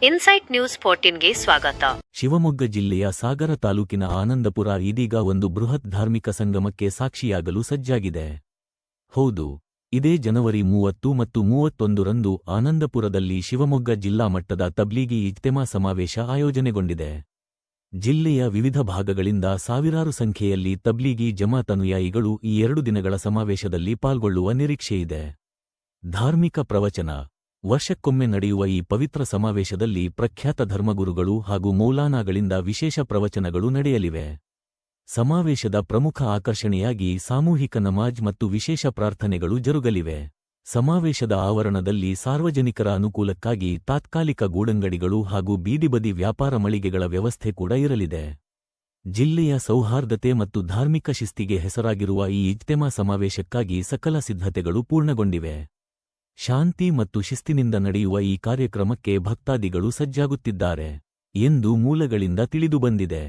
Insight news 14ಗೆ ಸ್ವಾಗತ. ಶಿವಮೊಗ್ಗ ಜಿಲ್ಲೆಯ ಸಾಗರ ತಾಲೂಕಿನ ಆನಂದಪುರ ಇದೀಗ ಒಂದು ಬೃಹತ್ ಧಾರ್ಮಿಕ ಸಂಗಮಕ್ಕೆ ಸಾಕ್ಷಿಯಾಗಲು ಸಜ್ಜಾಗಿದೆ. ಹೌದು, ಇದೇ ಜನವರಿ 30 ಮತ್ತು 31ರಂದು ಆನಂದಪುರದಲ್ಲಿ ಶಿವಮೊಗ್ಗ ಜಿಲ್ಲಾ ಮಟ್ಟದ ತಬ್ಲೀಗಿ ಇಜ್ತೆಮಾ ಸಮಾವೇಶ ಆಯೋಜನೆಗೊಂಡಿದೆ. ಜಿಲ್ಲೆಯ ವಿವಿಧ ಭಾಗಗಳಿಂದ ಸಾವಿರಾರು ಸಂಖ್ಯೆಯಲ್ಲಿ ತಬ್ಲೀಗಿ ಜಮಾತ್ ಅನುಯಾಯಿಗಳು ಈ 2 ದಿನಗಳ ಸಮಾವೇಶದಲ್ಲಿ ಪಾಲ್ಗೊಳ್ಳುವ ನಿರೀಕ್ಷೆಯಿದೆ. ಧಾರ್ಮಿಕ ಪ್ರವಚನ. ವರ್ಷಕ್ಕೊಮ್ಮೆ ನಡೆಯುವ ಈ ಪವಿತ್ರ ಸಮಾವೇಶದಲ್ಲಿ ಪ್ರಖ್ಯಾತ ಧರ್ಮಗುರುಗಳು ಹಾಗೂ ಮೌಲಾನಾಗಳಿಂದ ವಿಶೇಷ ಪ್ರವಚನಗಳು ನಡೆಯಲಿವೆ. ಸಮಾವೇಶದ ಪ್ರಮುಖ ಆಕರ್ಷಣೆಯಾಗಿ ಸಾಮೂಹಿಕ ನಮಾಜ್ ಮತ್ತು ವಿಶೇಷ ಪ್ರಾರ್ಥನೆಗಳು ಜರುಗಲಿವೆ. ಸಮಾವೇಶದ ಆವರಣದಲ್ಲಿ ಸಾರ್ವಜನಿಕರ ಅನುಕೂಲಕ್ಕಾಗಿ ತಾತ್ಕಾಲಿಕ ಗೂಡಂಗಡಿಗಳು ಹಾಗೂ ಬೀದಿಬದಿ ವ್ಯಾಪಾರ ಮಳಿಗೆಗಳ ವ್ಯವಸ್ಥೆ ಕೂಡ ಇರಲಿದೆ. ಜಿಲ್ಲೆಯ ಸೌಹಾರ್ದತೆ ಮತ್ತು ಧಾರ್ಮಿಕ ಶಿಸ್ತಿಗೆ ಹೆಸರಾಗಿರುವ ಈ ಇಜ್ತೆಮಾ ಸಮಾವೇಶಕ್ಕಾಗಿ ಸಕಲ ಸಿದ್ಧತೆಗಳು ಪೂರ್ಣಗೊಂಡಿವೆ. ಶಾಂತಿ ಮತ್ತು ಶಿಸ್ತಿನಿಂದ ನಡೆಯುವ ಈ ಕಾರ್ಯಕ್ರಮಕ್ಕೆ ಭಕ್ತಾದಿಗಳು ಸಜ್ಜಾಗುತ್ತಿದ್ದಾರೆ ಎಂದು ಮೂಲಗಳಿಂದ ತಿಳಿದುಬಂದಿದೆ.